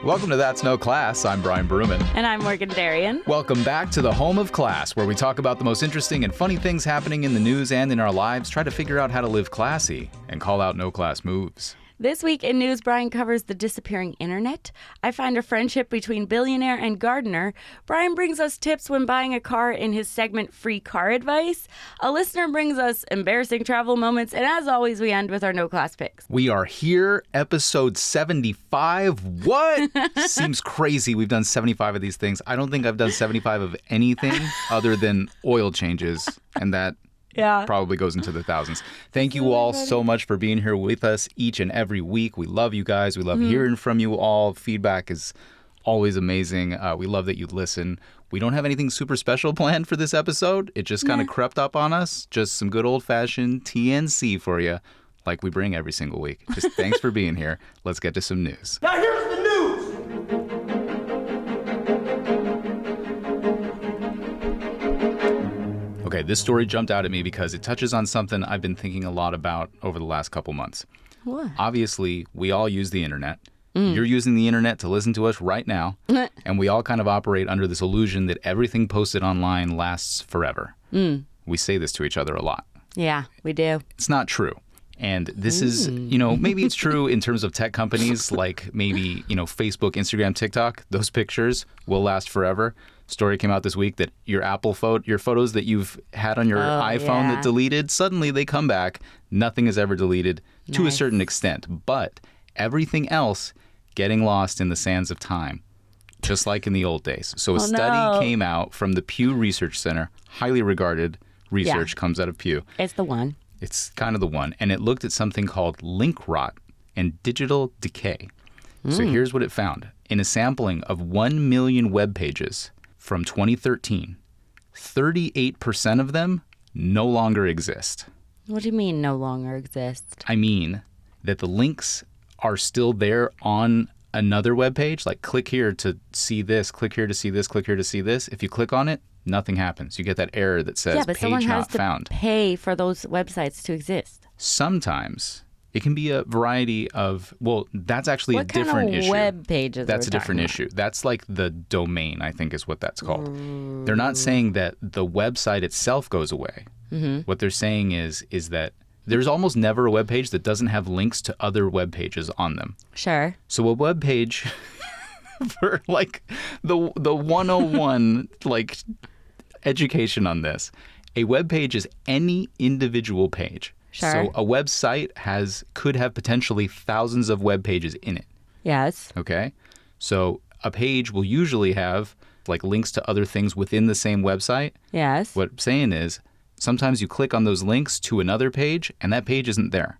Welcome to That's No Class. I'm Brian Bruman. And I'm Morgan Darian. Welcome back to the home of class, where we talk about the most interesting and funny things happening in the news and in our lives, try to figure out how to live classy, and call out no-class moves. This week in news, Brian covers the disappearing internet. I find a friendship between Billionaire and Gardener. Brian brings us tips when buying a car in his segment Free Car Advice. A listener brings us embarrassing travel moments. And as always, we end with our no-class picks. We are here, episode 75. What? Seems crazy. We've done 75 of these things. I don't think I've done 75 of anything other than oil changes. And that probably goes into the thousands. Thank you all so much for being here with us each and every week. We love you guys. We love hearing from you all. Feedback is always amazing. We love that you listen. We don't have anything super special planned for this episode. It just kind of crept up on us. Just some good old-fashioned TNC for you, like we bring every single week. Just thanks for being here. Let's get to some news. Now here's the news. Okay, this story jumped out at me because it touches on something I've been thinking a lot about over the last couple months. What? Obviously, we all use the internet. You're using the internet to listen to us right now. And we all kind of operate under this illusion that everything posted online lasts forever. We say this to each other a lot. Yeah, we do. It's not true. And this is, maybe it's true in terms of tech companies like maybe, Facebook, Instagram, TikTok. Those pictures will last forever. Story came out this week that your your photos that you've had on your iPhone that deleted, suddenly they come back. Nothing is ever deleted to a certain extent. But everything else getting lost in the sands of time, just like in the old days. So a study came out from the Pew Research Center. Highly regarded research comes out of Pew. It's the one. It's kind of the one. And it looked at something called link rot and digital decay. So here's what it found. In a sampling of 1 million web pages from 2013, 38% of them no longer exist. What do you mean no longer exist? I mean that the links are still there on another web page. Like click here to see this, click here to see this, click here to see this. If you click on it, nothing happens. You get that error that says but page someone has not to found. pay for those websites to exist. Sometimes it can be a variety of, that's actually a different issue. What kind of web pages That's a different issue. That's like the domain, I think is what that's called. They're not saying that the website itself goes away. What they're saying is that there's almost never a web page that doesn't have links to other web pages on them. Sure. So a web page for like the 101 like education on this, a web page is any individual page. Sure. So a website could have potentially thousands of web pages in it. Yes. Okay? So a page will usually have like links to other things within the same website. Yes. What I'm saying is sometimes you click on those links to another page and that page isn't there.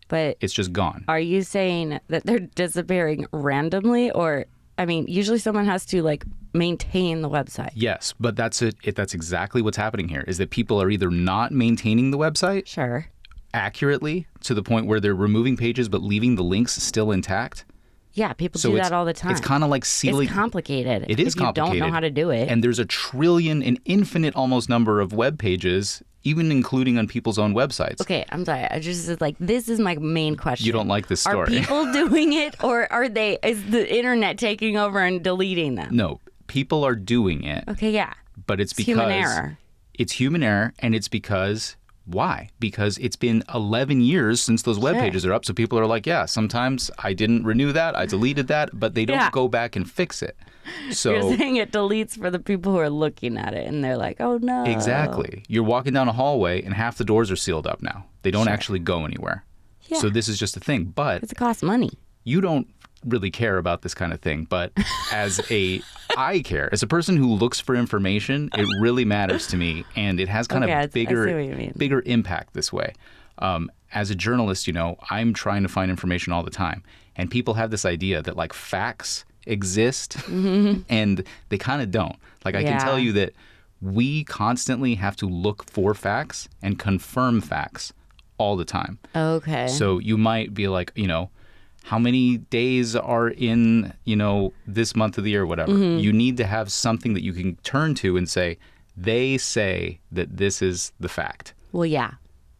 But it's just gone. Are you saying that they're disappearing randomly, or usually someone has to maintain the website? Yes, but that's it. That's exactly what's happening here is that people are either not maintaining the website accurately to the point where they're removing pages but leaving the links still intact. Yeah, people do that all the time. It's kind of like sealing. It's complicated. It is complicated. If you don't know how to do it. And there's an infinite almost number of web pages, even including on people's own websites. Okay, I'm sorry. This is my main question. You don't like this story. Are people doing it, or is the internet taking over and deleting them? No, people are doing it. Okay, yeah. But it's because human error. It's human error, and it's because why? Because it's been 11 years since those web pages are up. So people are like, yeah, sometimes I didn't renew that, I deleted that, but they don't go back and fix it. So you're saying it deletes for the people who are looking at it, and they're like, oh no. Exactly. You're walking down a hallway, and half the doors are sealed up now. They don't actually go anywhere. Yeah. So this is just a thing. But it costs money. You don't really care about this kind of thing, but I care. As a person who looks for information, it really matters to me, and it has kind of bigger impact this way. As a journalist, I'm trying to find information all the time, and people have this idea that facts exist, and they kind of don't. I can tell you that we constantly have to look for facts and confirm facts all the time. Okay. So you might be like, how many days are in, this month of the year or whatever. You need to have something that you can turn to and say, they say that this is the fact. Well, yeah.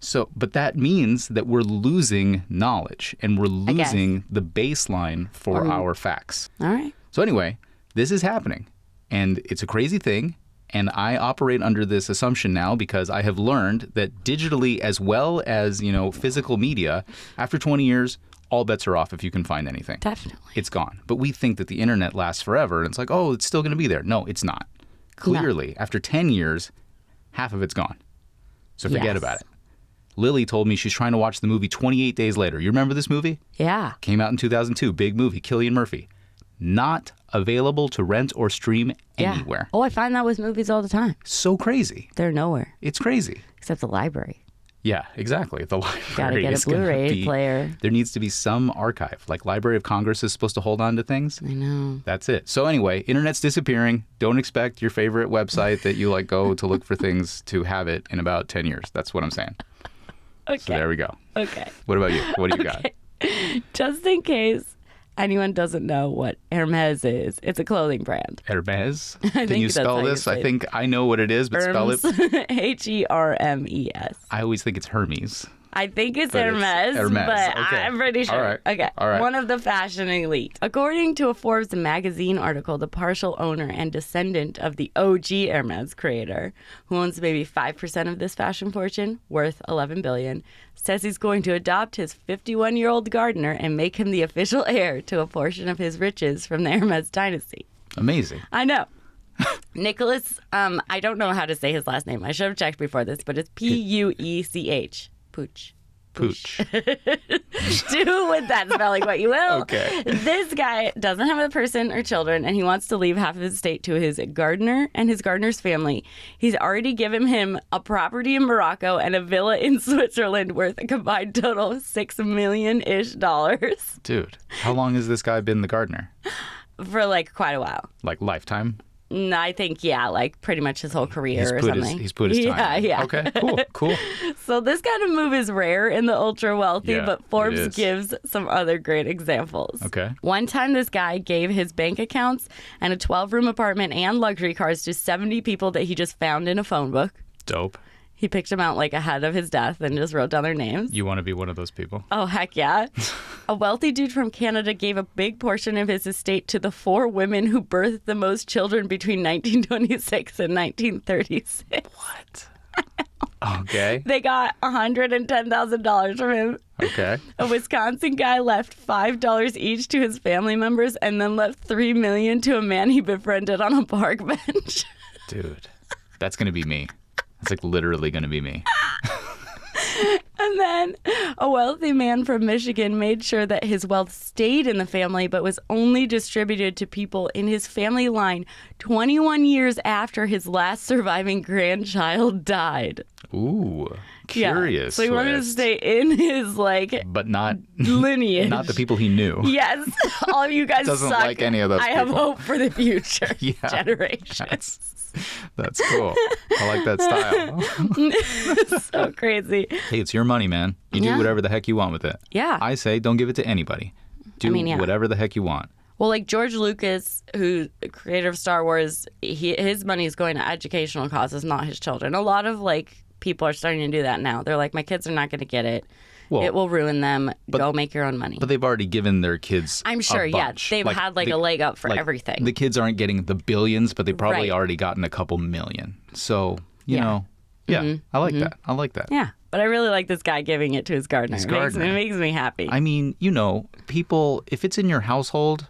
So, but that means that we're losing knowledge and we're losing the baseline for our facts. All right. So anyway, this is happening and it's a crazy thing. And I operate under this assumption now because I have learned that digitally as well as, physical media, after 20 years, all bets are off if you can find anything. Definitely. It's gone. But we think that the internet lasts forever. And it's like, oh, it's still going to be there. No, it's not. Clearly, after 10 years, half of it's gone. So forget about it. Lily told me she's trying to watch the movie 28 Days Later. You remember this movie? Yeah. Came out in 2002. Big movie. Cillian Murphy. Not available to rent or stream anywhere. Oh, I find that with movies all the time. So crazy. They're nowhere. It's crazy. Except the library. Yeah, exactly. The library. Gotta get a Blu-ray player. There needs to be some archive. Like Library of Congress is supposed to hold on to things. I know. That's it. So anyway, internet's disappearing. Don't expect your favorite website that you go to look for things to have it in about 10 years. That's what I'm saying. Okay. So there we go. Okay. What about you? What do you got? Just in case anyone doesn't know what Hermes is, it's a clothing brand. Hermes? Can you spell this? I think I know what it is, but spell it. Hermes. I always think it's Hermes. I think it's Hermes, but okay. I'm pretty sure. All right. Okay. All right. One of the fashion elite. According to a Forbes magazine article, the partial owner and descendant of the OG Hermes creator, who owns maybe 5% of this fashion fortune, worth $11 billion, says he's going to adopt his 51-year-old gardener and make him the official heir to a portion of his riches from the Hermes dynasty. Amazing. I know. Nicholas, I don't know how to say his last name. I should have checked before this, but it's Puech. Pooch. Do with that spelling what you will. Okay. This guy doesn't have a person or children, and he wants to leave half of his estate to his gardener and his gardener's family. He's already given him a property in Morocco and a villa in Switzerland worth a combined total of $6 million-ish. Dude, how long has this guy been the gardener? For quite a while. Like lifetime? No, I think, pretty much his whole career or something. He's put his time. Yeah. Okay, cool. So this kind of move is rare in the ultra wealthy, but Forbes is. gives some other great examples. Okay. One time this guy gave his bank accounts and a 12-room apartment and luxury cars to 70 people that he just found in a phone book. Dope. He picked them out ahead of his death and just wrote down their names. You want to be one of those people? Oh, heck yeah. A wealthy dude from Canada gave a big portion of his estate to the 4 women who birthed the most children between 1926 and 1936. What? Okay. They got $110,000 from him. Okay. A Wisconsin guy left $5 each to his family members and then left $3 million to a man he befriended on a park bench. Dude, that's going to be me. It's literally going to be me. And then a wealthy man from Michigan made sure that his wealth stayed in the family but was only distributed to people in his family line 21 years after his last surviving grandchild died. Ooh, curious. Yeah. So he wanted to stay in his but not lineage. Not the people he knew. Yes. All of you guys Doesn't suck. like any of those I have hope for the future generations. That's cool. I like that style. So crazy. Hey, it's your money, man. You do whatever the heck you want with it. Yeah. I say don't give it to anybody. Do whatever the heck you want. Well, George Lucas, who's the creator of Star Wars, his money is going to educational causes, not his children. A lot of people are starting to do that now. They're like, my kids are not going to get it. Well, it will ruin them. Go make your own money. But they've already given their kids I'm sure, a bunch. They've had a leg up for everything. The kids aren't getting the billions, but they probably already gotten a couple million. So, you know, I like that. I like that. Yeah. But I really like this guy giving it to his gardener. It makes me happy. I mean, people, if it's in your household,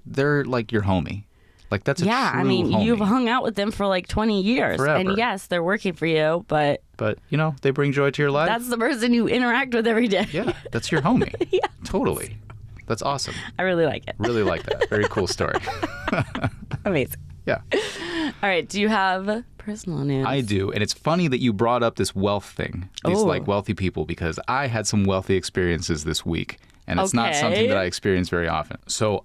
they're like your homie. That's a true homie. You've hung out with them for 20 years. Forever. And yes, they're working for you, but... But, they bring joy to your life. That's the person you interact with every day. Yeah, that's your homie. Yeah. Totally. That's awesome. I really like it. Really like that. Very cool story. Amazing. Yeah. All right, do you have personal news? I do, and it's funny that you brought up this wealth thing, these wealthy people, because I had some wealthy experiences this week. And it's not something that I experience very often. So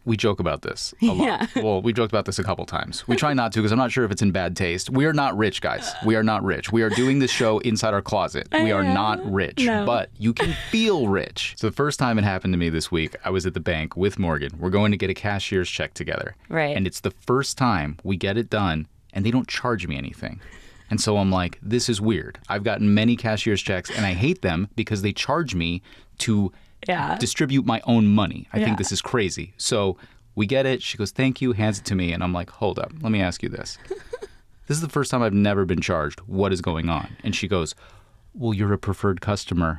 we joke about this a lot. Yeah. Well, we joked about this a couple times. We try not to because I'm not sure if it's in bad taste. We are not rich, guys. We are not rich. We are doing this show inside our closet. We are not rich, but you can feel rich. So the first time it happened to me this week, I was at the bank with Morgan. We're going to get a cashier's check together. Right. And it's the first time we get it done and they don't charge me anything. And so I'm like, this is weird. I've gotten many cashier's checks and I hate them because they charge me to distribute my own money. I think this is crazy. So we get it. She goes, thank you, hands it to me. And I'm like, hold up. Let me ask you this. This is the first time I've never been charged. What is going on? And she goes, well, you're a preferred customer,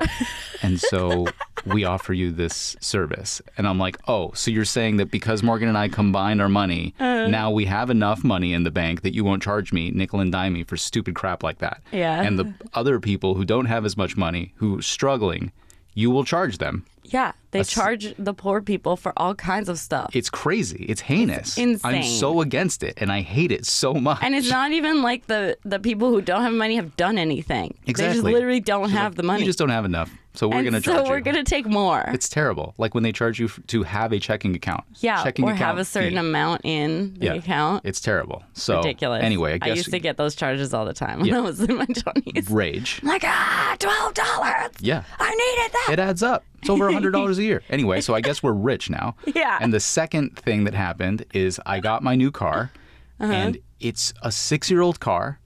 and so we offer you this service. And I'm like, oh, so you're saying that because Morgan and I combined our money, now we have enough money in the bank that you won't charge me nickel and dime me for stupid crap like that. Yeah. And the other people who don't have as much money, who are struggling, you will charge them. Yeah, they charge the poor people for all kinds of stuff. It's crazy. It's heinous. It's insane. I'm so against it, and I hate it so much. And it's not even like the people who don't have money have done anything. Exactly. They just literally don't have the money. You just don't have enough, so we're going to charge you. So we're going to take more. It's terrible. Like when they charge you to have a checking account. Yeah, checking or account have a certain fee. amount in the account. It's terrible. So ridiculous. Anyway, I guess I used to get those charges all the time when I was in my 20s. Rage. I'm like, $12. Yeah. I needed that. It adds up. It's over $100 a year. Anyway, so I guess we're rich now. Yeah. And the second thing that happened is I got my new car, and it's a 6-year-old car,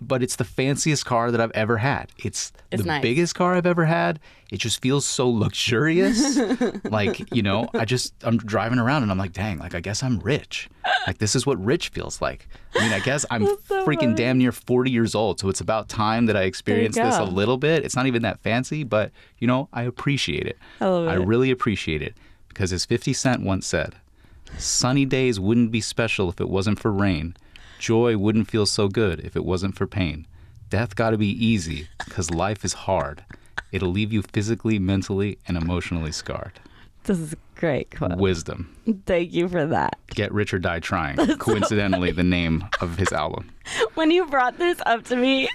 but it's the fanciest car that I've ever had. It's the nice. biggest car I've ever had. It just feels so luxurious. Like, I'm driving around and I'm like, dang, like, I guess I'm rich. Like, this is what rich feels like. I mean, I guess I'm freaking damn near 40 years old, so it's about time that I experience this a little bit. It's not even that fancy, but, I appreciate it. I love it. I really appreciate it because as 50 Cent once said, sunny days wouldn't be special if it wasn't for rain. Joy wouldn't feel so good if it wasn't for pain. Death gotta be easy because life is hard. It'll leave you physically, mentally, and emotionally scarred. This is a great quote. Wisdom. Thank you for that. Get Rich or Die Trying. Coincidentally, the name of his album. When you brought this up to me,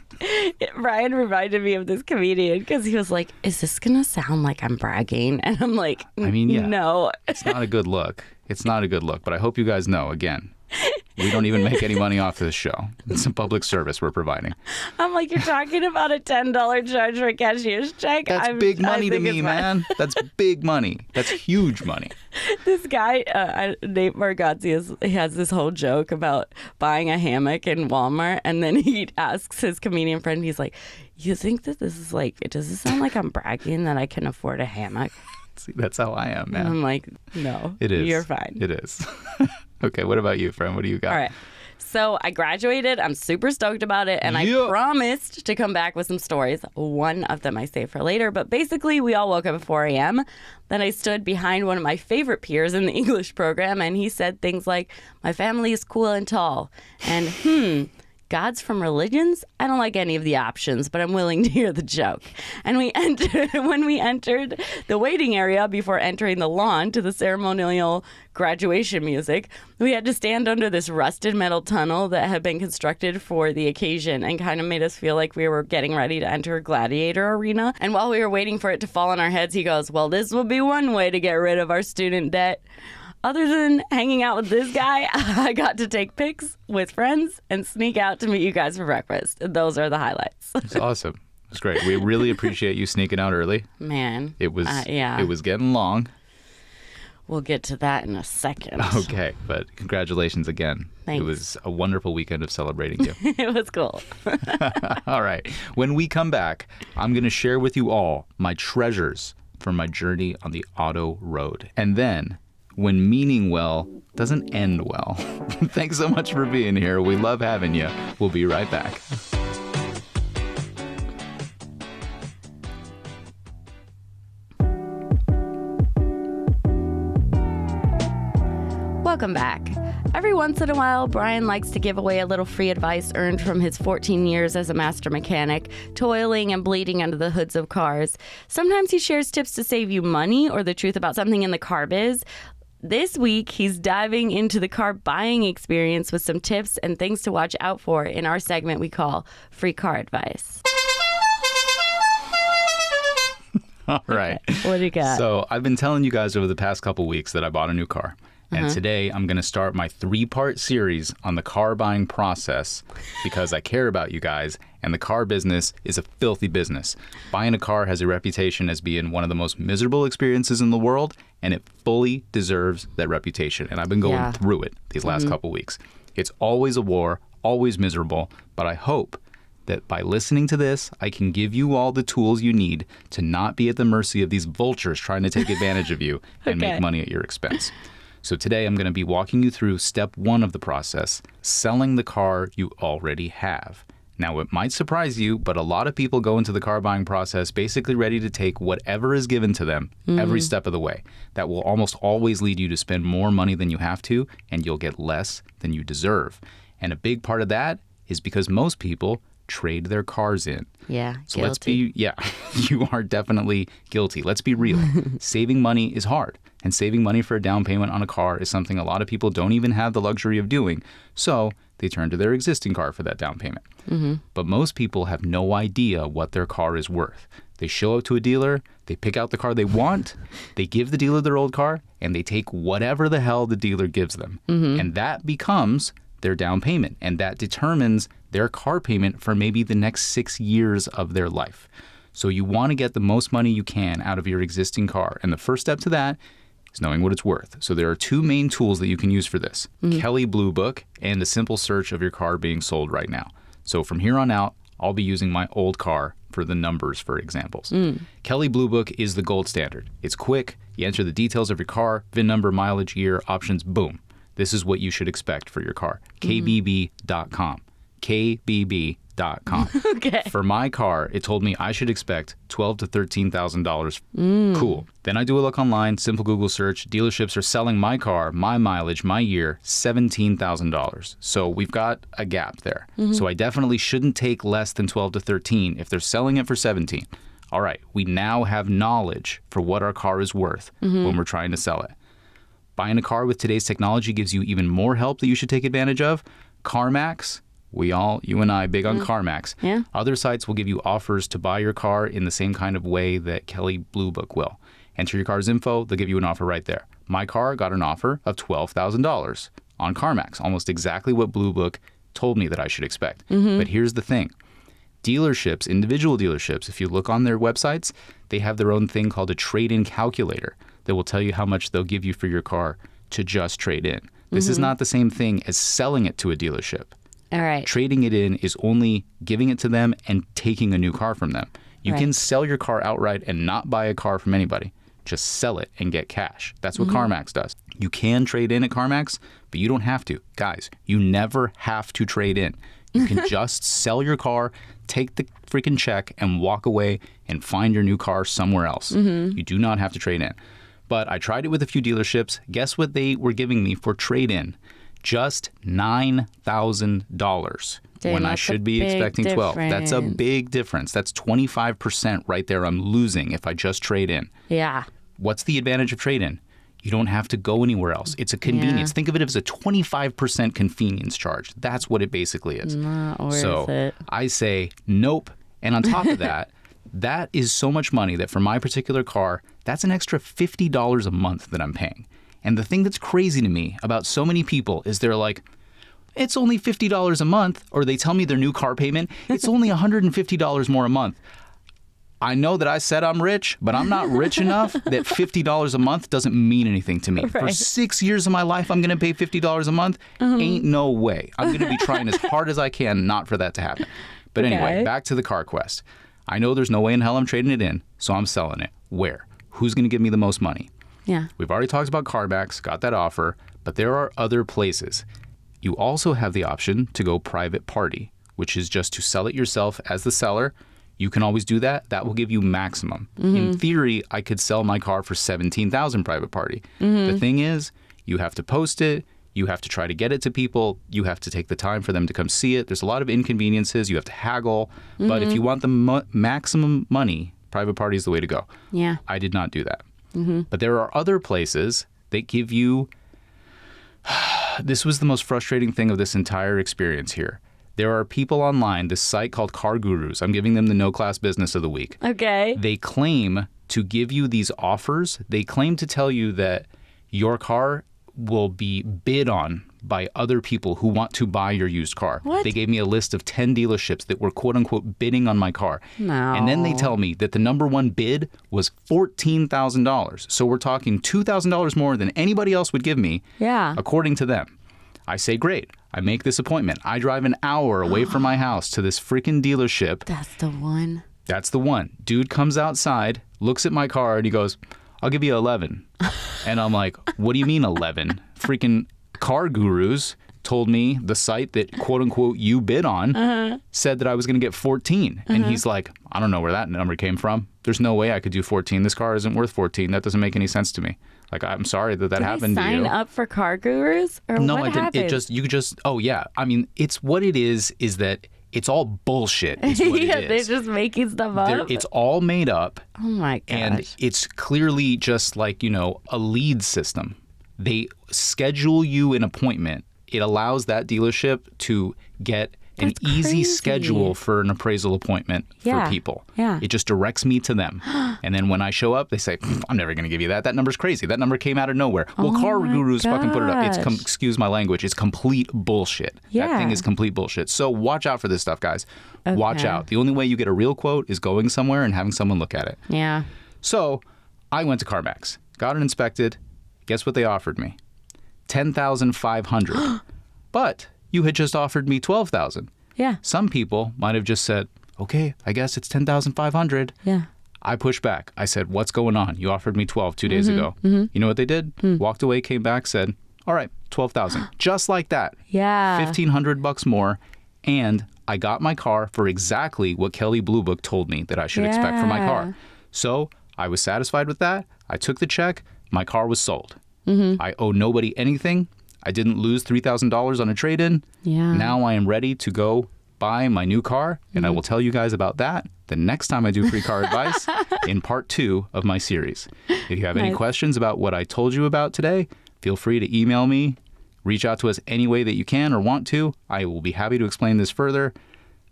Brian reminded me of this comedian because he was like, is this going to sound like I'm bragging? And I'm like, I mean, yeah. No. It's not a good look. It's not a good look. But I hope you guys know, again, we don't even make any money off this show. It's a public service we're providing. I'm like, you're talking about a $10 charge for a cashier's check? That's big money to me, man. That's big money. That's huge money. This guy, Nate Bargatze, he has this whole joke about buying a hammock in Walmart, and then he asks his comedian friend, he's like, you think that this is like, does it sound like I'm bragging that I can afford a hammock? See, that's how I am, man. And I'm like, no, it is. You're fine. It is. Okay, what about you, friend? What do you got? All right. So I graduated. I'm super stoked about it. And I promised to come back with some stories. One of them I saved for later. But basically, we all woke up at 4 a.m. Then I stood behind one of my favorite peers in the English program. And he said things like, my family is cool and tall. And, gods from religions? I don't like any of the options, but I'm willing to hear the joke. And when we entered the waiting area before entering the lawn to the ceremonial graduation music, we had to stand under this rusted metal tunnel that had been constructed for the occasion and kind of made us feel like we were getting ready to enter a gladiator arena. And while we were waiting for it to fall on our heads, he goes, well, this will be one way to get rid of our student debt. Other than hanging out with this guy, I got to take pics with friends and sneak out to meet you guys for breakfast. Those are the highlights. It's awesome. It's great. We really appreciate you sneaking out early. Man. It was It was getting long. We'll get to that in a second. Okay, but congratulations again. Thanks. It was a wonderful weekend of celebrating you. It was cool. All right. When we come back, I'm going to share with you all my treasures from my journey on the auto road. And then, when meaning well doesn't end well. Thanks so much for being here. We love having you. We'll be right back. Welcome back. Every once in a while, Brian likes to give away a little free advice earned from his 14 years as a master mechanic, toiling and bleeding under the hoods of cars. Sometimes he shares tips to save you money or the truth about something in the car biz. This week, he's diving into the car buying experience with some tips and things to watch out for in our segment we call Free Car Advice. All right. Okay. What do you got? So I've been telling you guys over the past couple weeks that I bought a new car. And today I'm going to start my 3-part series on the car buying process because I care about you guys and the car business is a filthy business. Buying a car has a reputation as being one of the most miserable experiences in the world and it fully deserves that reputation. And I've been going through it these last couple weeks. It's always a war, always miserable, but I hope that by listening to this, I can give you all the tools you need to not be at the mercy of these vultures trying to take advantage of you and make money at your expense. So today I'm going to be walking you through step 1 of the process, selling the car you already have. Now, it might surprise you, but a lot of people go into the car buying process basically ready to take whatever is given to them every step of the way. That will almost always lead you to spend more money than you have to, and you'll get less than you deserve. And a big part of that is because most people trade their cars in. Yeah, so guilty. You are definitely guilty. Let's be real. Saving money is hard. And saving money for a down payment on a car is something a lot of people don't even have the luxury of doing. So they turn to their existing car for that down payment. But most people have no idea what their car is worth. They show up to a dealer, they pick out the car they want, they give the dealer their old car, and they take whatever the hell the dealer gives them. And that becomes their down payment. And that determines their car payment for maybe the next 6 years of their life. So you want to get the most money you can out of your existing car. And the first step to that is knowing what it's worth. So there are 2 main tools that you can use for this. Kelley Blue Book and a simple search of your car being sold right now. So from here on out, I'll be using my old car for the numbers for examples. Kelley Blue Book is the gold standard. It's quick. You enter the details of your car, VIN number, mileage, year, options, boom. This is what you should expect for your car. KBB.com. KBB.com. Okay. For my car, it told me I should expect $12,000 to $13,000. Cool. Then I do a look online, simple Google search. Dealerships are selling my car, my mileage, my year, $17,000. So we've got a gap there. So I definitely shouldn't take less than 12 to 13 if they're selling it for 17. All right, we now have knowledge for what our car is worth when we're trying to sell it. Buying a car with today's technology gives you even more help that you should take advantage of. CarMax. You and I, big on CarMax. Yeah. Other sites will give you offers to buy your car in the same kind of way that Kelley Blue Book will. Enter your car's info, they'll give you an offer right there. My car got an offer of $12,000 on CarMax, almost exactly what Blue Book told me that I should expect. But here's the thing. Dealerships, individual dealerships, if you look on their websites, they have their own thing called a trade-in calculator that will tell you how much they'll give you for your car to just trade in. This is not the same thing as selling it to a dealership. All right. Trading it in is only giving it to them and taking a new car from them. You can sell your car outright and not buy a car from anybody. Just sell it and get cash. That's what CarMax does. You can trade in at CarMax, but you don't have to. Guys, you never have to trade in. You can just sell your car, take the freaking check, and walk away and find your new car somewhere else. You do not have to trade in. But I tried it with a few dealerships. Guess what they were giving me for trade-in? Just $9,000 when I should be expecting 12. That's a big difference. That's 25% right there I'm losing if I just trade in. Yeah. What's the advantage of trade-in? You don't have to go anywhere else. It's a convenience. Think of it as a 25% convenience charge. That's what it basically is. Not worth it. I say nope. And on top of that, that is so much money that for my particular car, that's an extra $50 a month that I'm paying. And the thing that's crazy to me about so many people is they're like, it's only $50 a month, or they tell me their new car payment, it's only $150 more a month. I know that I said I'm rich, but I'm not rich enough that $50 a month doesn't mean anything to me. For 6 years of my life, I'm going to pay $50 a month? Ain't no way. I'm going to be trying as hard as I can not for that to happen. But anyway, back to the car quest. I know there's no way in hell I'm trading it in, so I'm selling it. Where? Who's going to give me the most money? Yeah. We've already talked about CarMax, got that offer, but there are other places. You also have the option to go private party, which is just to sell it yourself as the seller. You can always do that. That will give you maximum. In theory, I could sell my car for $17,000 private party. The thing is, you have to post it. You have to try to get it to people. You have to take the time for them to come see it. There's a lot of inconveniences. You have to haggle. But if you want the maximum money, private party is the way to go. Yeah. I did not do that. But there are other places that give you... This was the most frustrating thing of this entire experience here. There are people online, this site called Car Gurus. I'm giving them the No Class Business of the Week. Okay. They claim to give you these offers. They claim to tell you that your car will be bid on by other people who want to buy your used car. What? They gave me a list of 10 dealerships that were quote-unquote bidding on my car. No. And then they tell me that the number one bid was $14,000. So we're talking $2,000 more than anybody else would give me, Yeah. according to them. I say, great. I make this appointment. I drive an hour away from my house to this freaking dealership. That's the one. That's the one. Dude comes outside, looks at my car, and he goes, I'll give you 11. And I'm like, what do you mean 11? Freaking Car Gurus told me the site that, quote unquote, you bid on said that I was going to get 14. And he's like, I don't know where that number came from. There's no way I could do 14. This car isn't worth 14. That doesn't make any sense to me. Like, I'm sorry that happened to you. Sign up for Car Gurus? Or no, what I didn't. happened? Oh, yeah. I mean, it's what it is that it's all bullshit. Is what yeah, it is. they're just making stuff up. It's all made up. Oh, my gosh. And it's clearly just like, a lead system. They schedule you an appointment. It allows that dealership to get an easy schedule for an appraisal appointment for people. Yeah. It just directs me to them. And then when I show up, they say, I'm never going to give you that. That number's crazy. That number came out of nowhere. Well, Car Gurus fucking put it up. It's, excuse my language, it's complete bullshit. Yeah. That thing is complete bullshit. So watch out for this stuff, guys. Okay. Watch out. The only way you get a real quote is going somewhere and having someone look at it. Yeah. So I went to CarMax, got it inspected. Guess what they offered me? $10,500. But you had just offered me $12,000. Yeah. Some people might have just said, okay, I guess it's $10,500. Yeah. I pushed back. I said, what's going on? You offered me 12 2 days ago. You know what they did? Walked away, came back, said, all right, 12,000. Just like that. Yeah. $1,500 more. And I got my car for exactly what Kelly Blue Book told me that I should expect for my car. So I was satisfied with that. I took the check. My car was sold. I owe nobody anything. I didn't lose $3,000 on a trade-in. Yeah. Now I am ready to go buy my new car, and I will tell you guys about that the next time I do free car advice in part 2 of my series. If you have any questions about what I told you about today, feel free to email me. Reach out to us any way that you can or want to. I will be happy to explain this further.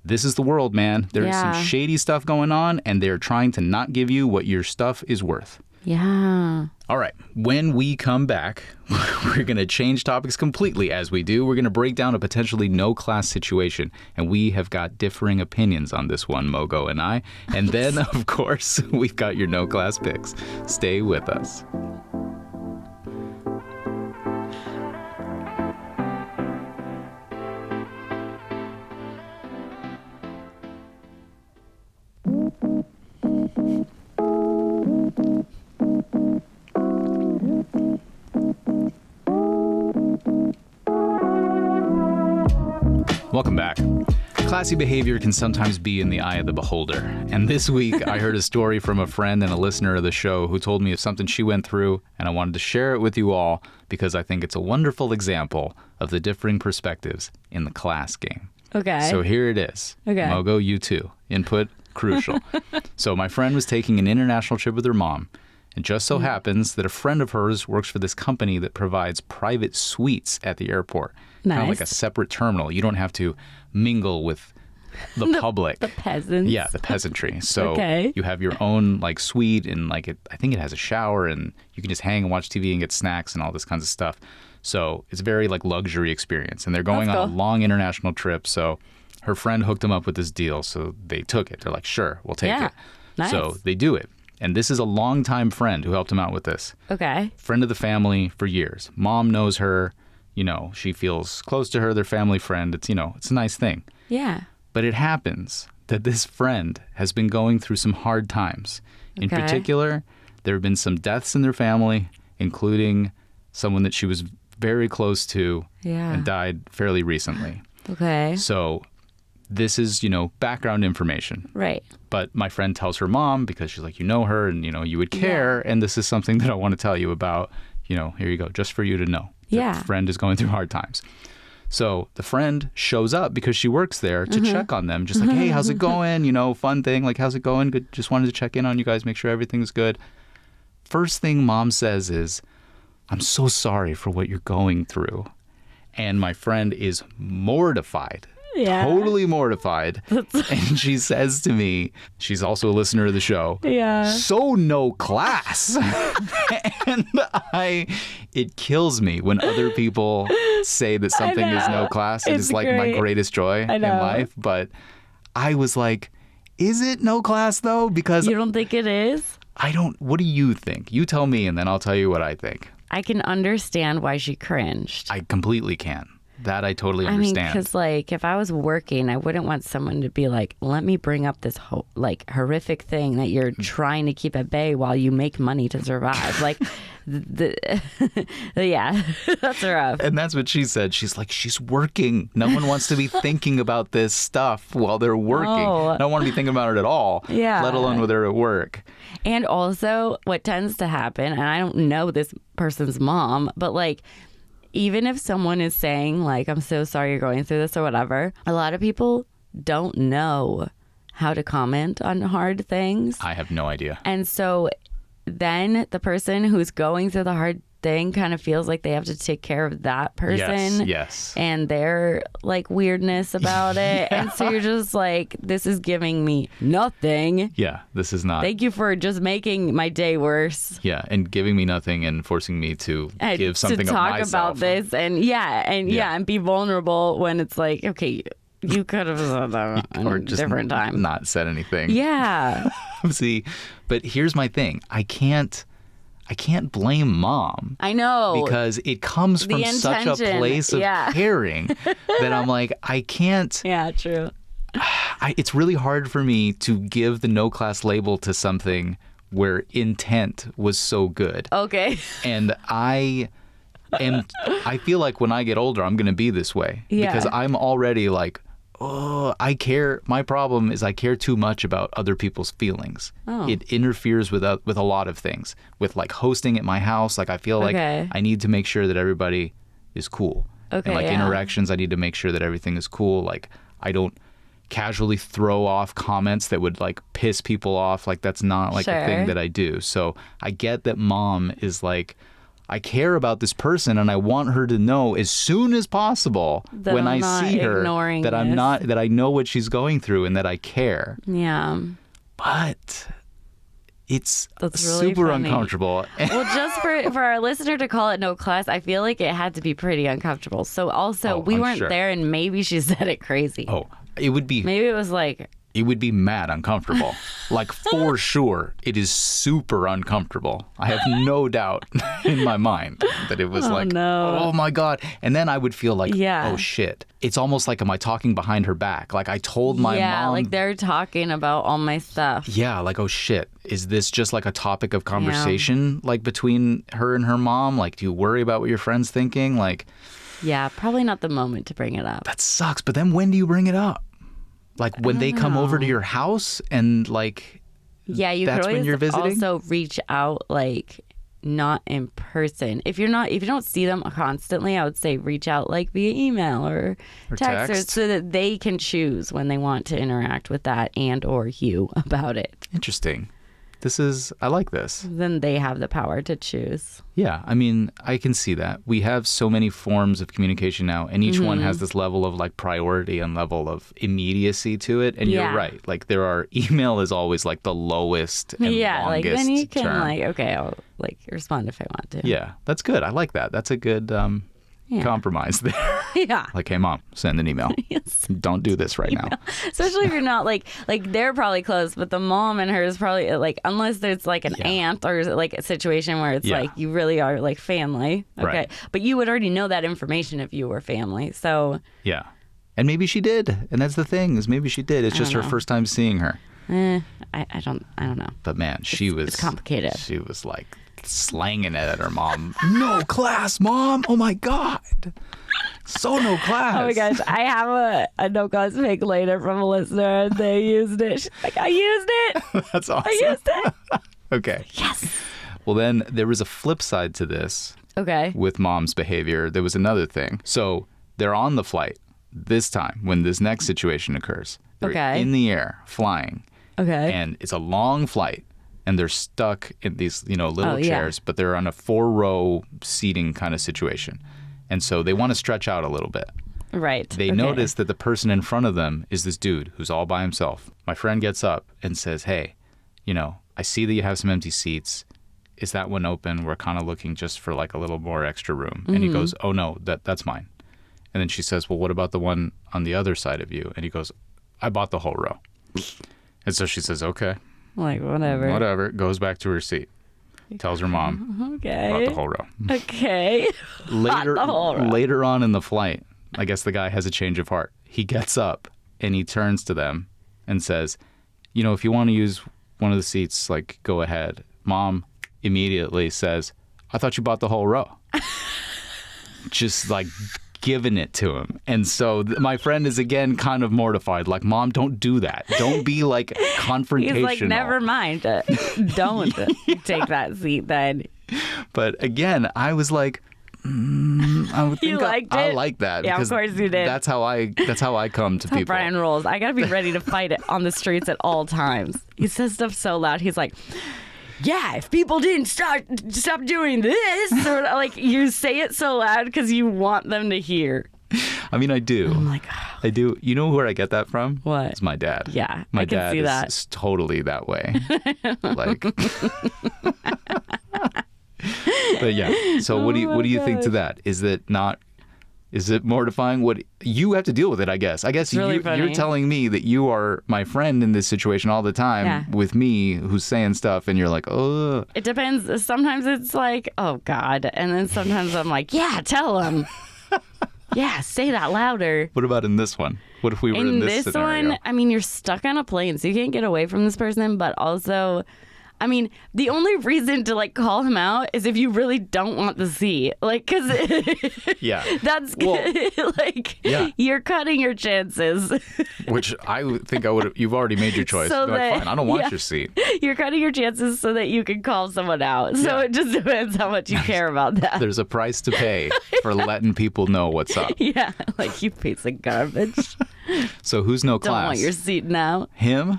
This is the world, man. There is some shady stuff going on, and they're trying to not give you what your stuff is worth. Yeah. All right. When we come back, we're going to change topics completely. As we do, we're going to break down a potentially no-class situation. And we have got differing opinions on this one, Mogo and I. And then, of course, we've got your no-class picks. Stay with us. Welcome back. Classy behavior can sometimes be in the eye of the beholder. And this week, I heard a story from a friend and a listener of the show who told me of something she went through, and I wanted to share it with you all because I think it's a wonderful example of the differing perspectives in the class game. Okay. So here it is. Okay. Mogo, you too. Input crucial. So my friend was taking an international trip with her mom. It just so happens that a friend of hers works for this company that provides private suites at the airport. Kind of like a separate terminal. You don't have to mingle with the public. The peasants. Yeah, the peasantry. So you have your own like suite, and like I think it has a shower, and you can just hang and watch TV and get snacks and all this kinds of stuff. So it's a very like luxury experience. And they're going on a long international trip. So her friend hooked them up with this deal. So they took it. They're like, sure, we'll take it. Nice. So they do it. And this is a longtime friend who helped him out with this. Okay. Friend of the family for years. Mom knows her. You know, she feels close to her, their family friend. It's, it's a nice thing. Yeah. But it happens that this friend has been going through some hard times. In particular, there have been some deaths in their family, including someone that she was very close to and died fairly recently. Okay. So this is, background information. Right. But my friend tells her mom, because she's like, you know her and, you would care. And this is something that I want to tell you about. Here you go, just for you to know. The friend is going through hard times. So the friend shows up because she works there to check on them. Just like, hey, how's it going? Fun thing. Like, how's it going? Good. Just wanted to check in on you guys, make sure everything's good. First thing mom says is, I'm so sorry for what you're going through. And my friend is mortified. Yeah. Totally mortified. And she says to me, she's also a listener of the show. Yeah. So no class. And it kills me when other people say that something is no class. It is like my greatest joy in life. But I was like, is it no class though? Because you don't think it is? What do you think? You tell me and then I'll tell you what I think. I can understand why she cringed. I completely can. That I totally I mean, understand. because like if I was working, I wouldn't want someone to be like, let me bring up this like horrific thing that you're trying to keep at bay while you make money to survive. Like, yeah, that's rough. And that's what she said. She's like, she's working. No one wants to be thinking about this stuff while they're working. No. I don't want to be thinking about it at all, Yeah. let alone when they're at work. And also, what tends to happen, and I don't know this person's mom, but like, even if someone is saying like, I'm so sorry you're going through this or whatever, a lot of people don't know how to comment on hard things. I have no idea. And so then the person who's going through the hard thing kind of feels like they have to take care of that person. Yes. And their like weirdness about it. And so you're just like, this is giving me nothing. Yeah, this is not. Thank you for just making my day worse. Yeah, and giving me nothing and forcing me to And give something to talk of myself. about this and and be vulnerable when it's like, okay, you could have said that Or a just different time. not said anything. Yeah. See, but here's my thing. I can't blame mom. I know. Because it comes from such a intention, place of yeah. caring that I'm like, I can't. Yeah, true. It's really hard for me to give the no class label to something where intent was so good. Okay. And I feel like when I get older, I'm going to be this way. Yeah. Because I'm already like, oh, I care. My problem is I care too much about other people's feelings. Oh. It interferes with a lot of things. With like hosting at my house, like I feel like Okay. I need to make sure that everybody is cool. Okay, And like yeah. interactions, I need to make sure that everything is cool. Like I don't casually throw off comments that would like piss people off. Like that's not like a Sure. thing that I do. So I get that mom is like, I care about this person and I want her to know as soon as possible That when I'm I not see her ignoring that I'm this. not, that I know what she's going through and that I care. Yeah. But it's That's really super funny. uncomfortable. Well, just for our listener to call it no class, I feel like it had to be pretty uncomfortable. So also, Oh, we I'm weren't sure. there and maybe she said it crazy. Oh, it would be Maybe it was like, mad uncomfortable. Like for sure, it is super uncomfortable. I have no doubt in my mind that it was no. oh my God. And then I would feel like, Yeah. oh shit. It's almost like, am I talking behind her back? Like I told my yeah, mom. like they're talking about all my stuff. Yeah, like, oh shit, is this just like a topic of conversation like between her and her mom? Like, do you worry about what your friend's thinking? Like, Yeah, probably not the moment to bring it up. that sucks. But then when do you bring it up? Like when they come over to your house and like, Yeah, you That's could when always you're visiting? also reach out like not in person. If you don't see them constantly, I would say reach out like via email or text. text. So that they can choose when they want to interact with that and or you about it. interesting. I like this. Then they have the power to choose. Yeah, I mean, I can see that. We have so many forms of communication now, and each one Mm-hmm. has this level of like priority and level of immediacy to it. And Yeah. you're right. Like email is always like the lowest and Yeah, like longest then you can term. like, okay, I'll like respond if I want to. Yeah, that's good. I like that. That's a good Yeah. compromise there. Yeah. Like, hey, mom, send an email. Yes. Don't do this right now. Especially if you're not like they're probably close, but the mom and her is probably like, unless there's like an Yeah. aunt or like a situation where it's Yeah. like you really are like family. Okay. Right. But you would already know that information if you were family. So Yeah. And maybe she did. And that's the thing, is maybe she did. It's just her know. first time seeing her. I don't know. But man, It's complicated. She was like slanging it at her mom. No class, mom. Oh my God. So no class. Oh my gosh, I have a no class pic later from a listener and they used it. She's like, I used it. That's awesome. I used it. Okay. Yes. Well, then there was a flip side to this Okay. with mom's behavior. There was another thing. So they're on the flight this time when this next situation occurs. They're Okay. in the air, flying. Okay. And it's a long flight. And they're stuck in these, little Oh, yeah. chairs, but they're on a 4-row seating kind of situation. And so they want to stretch out a little bit. Right. They Okay. notice that the person in front of them is this dude who's all by himself. My friend gets up and says, hey, I see that you have some empty seats. Is that one open? We're kind of looking just for like a little more extra room. And he goes, oh no, that's mine. And then she says, well, what about the one on the other side of you? And he goes, I bought the whole row. And so she says, okay, Like whatever. whatever. Goes back to her seat. Tells her mom, Okay. bought the whole row. Okay. Later, the whole row. later on in the flight, I guess the guy has a change of heart. He gets up and he turns to them and says, you know, if you want to use one of the seats, like, go ahead. Mom immediately says, I thought you bought the whole row. Just like giving it to him. And so my friend is again kind of mortified. Like, Mom, don't do that. Don't be like confrontational. He's like, never mind. Don't take that seat then. But again, I was like, I would think I like that. Yeah, of course you did. That's how I come to people. Brian rolls. I gotta be ready to fight it on the streets at all times. He says stuff so loud. He's like, yeah, if people didn't stop doing this, or like, you say it so loud because you want them to hear. I mean, I do. I'm like, oh. I do. You know where I get that from? What? It's my dad. Yeah, my I can dad see is that. Totally that way. Like, but yeah. So what do you think to that? Is it mortifying? What you have to deal with it, I guess. Really you're telling me that you are my friend in this situation all the time with me, who's saying stuff, and you're like, oh. It depends. Sometimes it's like, oh God, and then sometimes I'm like, yeah, tell him. Yeah, say that louder. What about in this one? What if we were in this scenario? One? I mean, you're stuck on a plane, so you can't get away from this person, but also, I mean, the only reason to like call him out is if you really don't want the seat, like, because that's like you're cutting your chances. Which I think I would. You've already made your choice. So like, fine, I don't want your seat. You're cutting your chances so that you can call someone out. So it just depends how much you care about that. There's a price to pay for letting people know what's up. Yeah, like, you piece of garbage. So who's no class? Don't want your seat now. Him,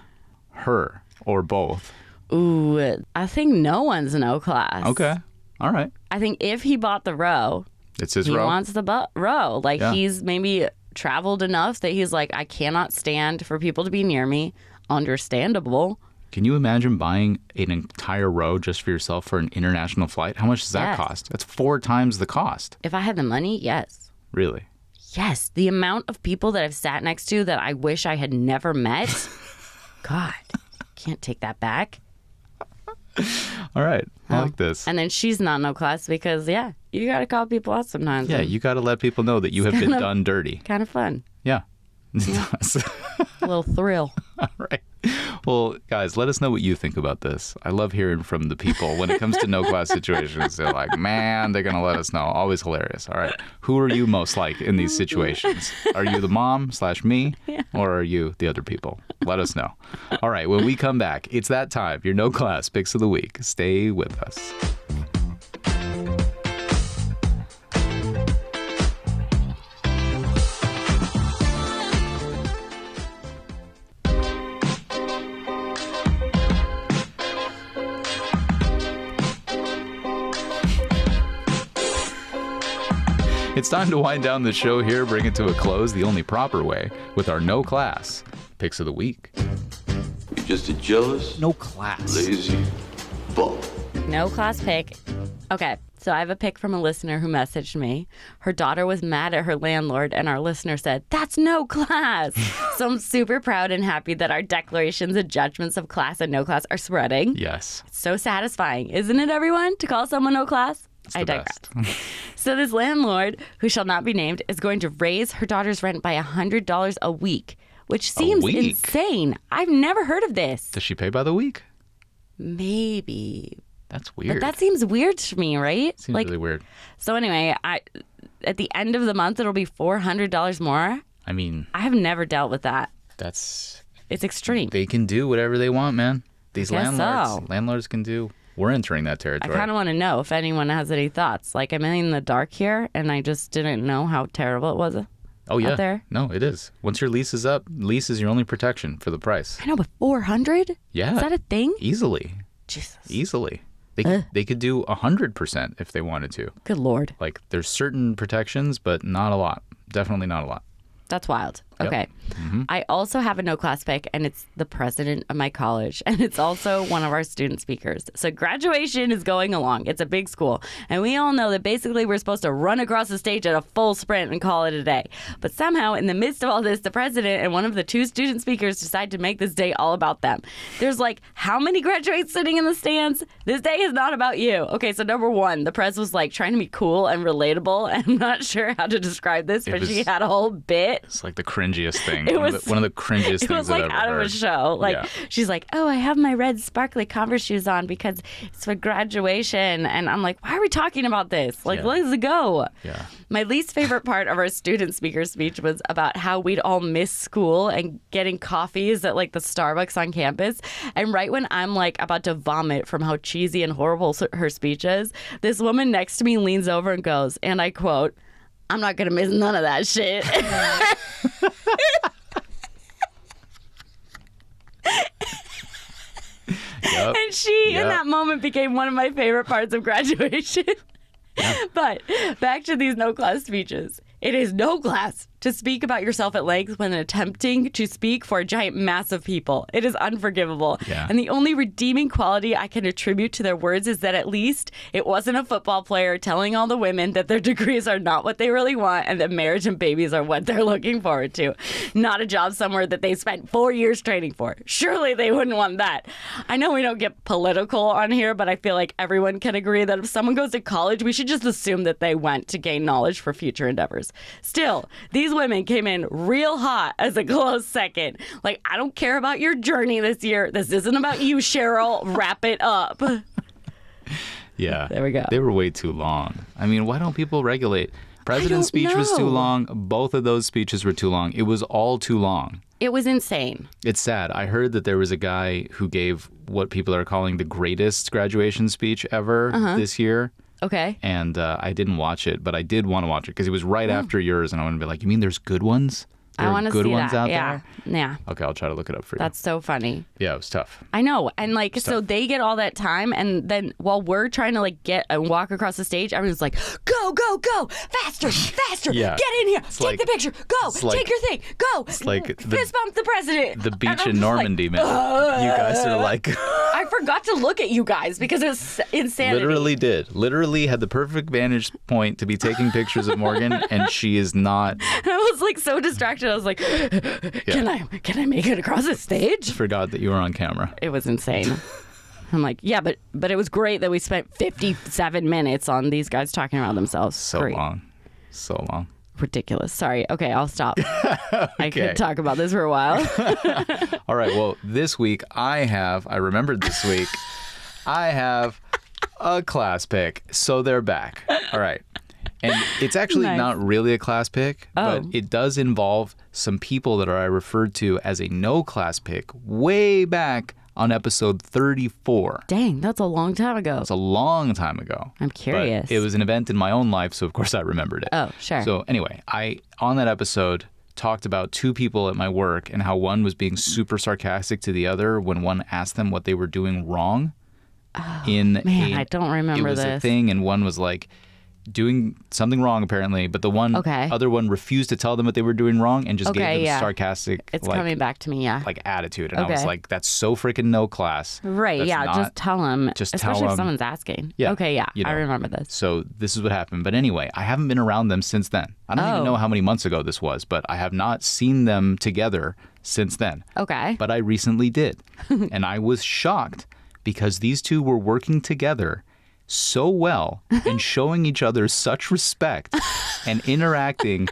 her, or both? Ooh, I think no one's no class. Okay. All right. I think if he bought the row, it's his row. He wants the row. Like, he's maybe traveled enough that he's like, I cannot stand for people to be near me. Understandable. Can you imagine buying an entire row just for yourself for an international flight? How much does that cost? That's 4 times the cost. If I had the money, yes. Really? Yes. The amount of people that I've sat next to that I wish I had never met. God, can't take that back. All right. I like this. And then she's not no class because, you got to call people out sometimes. Yeah, you got to let people know that you have been done dirty. Kind of fun. Yeah. A little thrill. All right. Well, guys, let us know what you think about this. I love hearing from the people when it comes to no class situations. They're like, man, they're going to let us know. Always hilarious. All right. Who are you most like in these situations? Are you the mom/me or are you the other people? Let us know. All right. When we come back, it's that time. Your no class picks of the week. Stay with us. It's time to wind down the show here, bring it to a close the only proper way with our no class picks of the week. You're just a jealous, no class, lazy bum. No class pick. Okay, so I have a pick from a listener who messaged me. Her daughter was mad at her landlord, and our listener said, that's no class. So I'm super proud and happy that our declarations and judgments of class and no class are spreading. Yes. It's so satisfying, isn't it, everyone, to call someone no class? I digress. So this landlord, who shall not be named, is going to raise her daughter's rent by $100 a week, which seems insane. I've never heard of this. Does she pay by the week? Maybe. That's weird. But that seems weird to me, right? Seems really weird. So anyway, at the end of the month, it'll be $400 more. I mean, I have never dealt with that. It's extreme. They can do whatever they want, man. These landlords can do. We're entering that territory. I kind of want to know if anyone has any thoughts. Like, I'm in the dark here, and I just didn't know how terrible it was. Out there. No, it is. Once your lease is up, lease is your only protection for the price. I know, but $400? Yeah. Is that a thing? Easily. Jesus. Easily. They could do 100% if they wanted to. Good Lord. Like, there's certain protections, but not a lot. Definitely not a lot. That's wild. Okay. I also have a no class pick, and it's the president of my college, and it's also one of our student speakers. So graduation is going along. It's a big school, and we all know that basically we're supposed to run across the stage at a full sprint and call it a day. But somehow, in the midst of all this, the president and one of the two student speakers decide to make this day all about them. There's like, how many graduates sitting in the stands? This day is not about you. Okay, so number one, the press was like trying to be cool and relatable, and I'm not sure how to describe this, but she had a whole bit. It's like the cringiest thing. It one was of the cringiest things It was like I've ever out heard. of a show. Like she's like, oh, I have my red sparkly Converse shoes on because it's for graduation, and I'm like, why are we talking about this? Like, let's go. Yeah. My least favorite part of our student speaker speech was about how we'd all miss school and getting coffees at like the Starbucks on campus. And right when I'm like about to vomit from how cheesy and horrible her speech is, this woman next to me leans over and goes, and I quote, "I'm not going to miss none of that shit." Yep. And she, in that moment, became one of my favorite parts of graduation. But back to these no class speeches. It is no class to speak about yourself at length when attempting to speak for a giant mass of people. It is unforgivable. Yeah. And the only redeeming quality I can attribute to their words is that at least it wasn't a football player telling all the women that their degrees are not what they really want and that marriage and babies are what they're looking forward to. Not a job somewhere that they spent 4 years training for. Surely they wouldn't want that. I know we don't get political on here, but I feel like everyone can agree that if someone goes to college, we should just assume that they went to gain knowledge for future endeavors. Still, these women came in real hot as a close second. Like, I don't care about your journey this year. This isn't about you, Cheryl. Wrap it up. Yeah. There we go. They were way too long. I mean, why don't people regulate? President's speech was too know. long. Both of those speeches were too long. It was all too long. It was insane. It's sad. I heard that there was a guy who gave what people are calling the greatest graduation speech ever this year. Okay. And I didn't watch it, but I did want to watch it because it was right after yours. And I want to be like, you mean there's good ones? There I are want to good see ones that. out Yeah. there? Yeah. Okay, I'll try to look it up for you. That's so funny. Yeah, it was tough. I know. And like, so they get all that time. And then while we're trying to like get and walk across the stage, everyone's like, go, go, go, faster, faster. Yeah. Get in here. It's Take like- the picture. Go. it's like- Take your thing. Go. It's like fist bump the president. The And beach I'm in just Normandy, like, man. You guys are like... I forgot to look at you guys because it was insanity. Literally did. Literally had the perfect vantage point to be taking pictures of Morgan, and she is not. I was like so distracted. I was like, can I make it across the stage? Forgot that you were on camera. It was insane. I'm like, yeah, but it was great that we spent 57 minutes on these guys talking about themselves. So Great. long. So long. Ridiculous. Sorry. Okay, I'll stop. I Okay. could talk about this for a while. All right. Well, this week I remembered this week, I have a class pick. So they're back. All right. And it's actually Nice. not really a class pick, but Oh. it does involve some people that I referred to as a no class pick way back on episode 34. Dang, that's a long time ago. It's a long time ago. I'm But curious. it was an event in my own life, so of course I remembered it. Oh, sure. So anyway, I on that episode talked about two people at my work and how one was being super sarcastic to the other when one asked them what they were doing wrong. Man, I don't remember it was a this. thing, and one was like doing something wrong apparently, but the other one refused to tell them what they were doing wrong and just gave them sarcastic It's like, coming back to me, yeah. like attitude. And I was Okay. like, that's so freaking no class. Right, That's yeah, not- just tell them. just tell especially if 'em. someone's asking. Yeah, Okay, yeah, you know. I remember this. So this is what happened. But anyway, I haven't been around them since then. I don't even know how many months ago this was, but I have not seen them together since then. Okay. But I recently did. And I was shocked because these two were working together so well and showing each other such respect and interacting.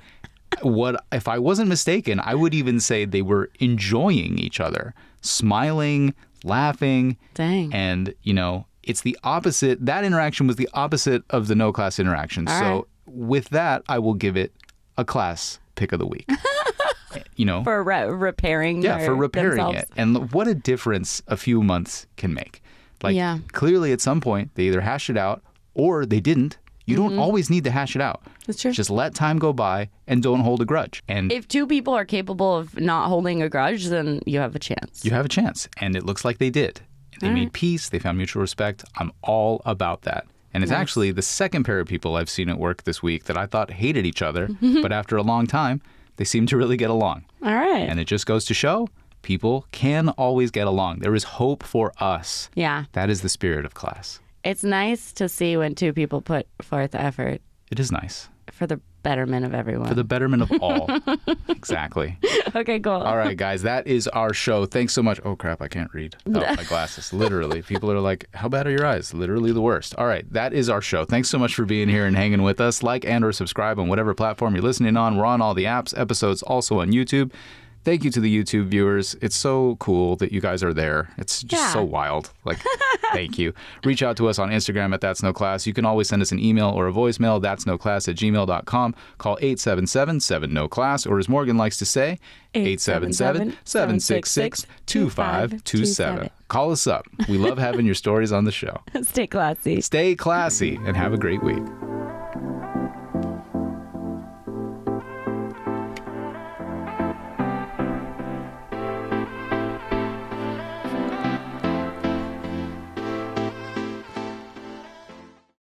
What, if I wasn't mistaken, I would even say they were enjoying each other, smiling, laughing. Dang. And, you know, it's the opposite. That interaction was the opposite of the no class interaction. All So right. with that, I will give it a class pick of the week. You know, For repairing for repairing themselves. it. And what a difference a few months can make. Like, Yeah. clearly at some point, they either hashed it out or they didn't. You don't always need to hash it out. That's true. Just let time go by and don't hold a grudge. And If two people are capable of not holding a grudge, then you have a chance. you have a chance. And it looks like they did. They made peace. They found mutual respect. I'm all about that. And it's actually the second pair of people I've seen at work this week that I thought hated each other. But after a long time, They seem to really get along. All right. And it just goes to show people can always get along. There is hope for us. Yeah. That is the spirit of class. It's nice to see when two people put forth effort It is nice. for the betterment of everyone. For the betterment of all. Exactly. Okay, cool. All right, guys, that is our show. Thanks so much. Oh, crap, I can't read. Oh, my glasses. Literally. People are like, how bad are your eyes? Literally the worst. All right, that is our show. Thanks so much for being here and hanging with us. Like and or subscribe on whatever platform you're listening on. We're on all the apps, episodes also on YouTube. Thank you to the YouTube viewers. It's so cool that you guys are there. It's just so wild. Like, thank you. Reach out to us on Instagram at That's No Class. You can always send us an email or a voicemail, that'snoclass@gmail.com. Call 877-7-NO-CLASS, or as Morgan likes to say, 877-766-2527. Call us up. We love having your stories on the show. Stay classy. Stay classy and have a great week.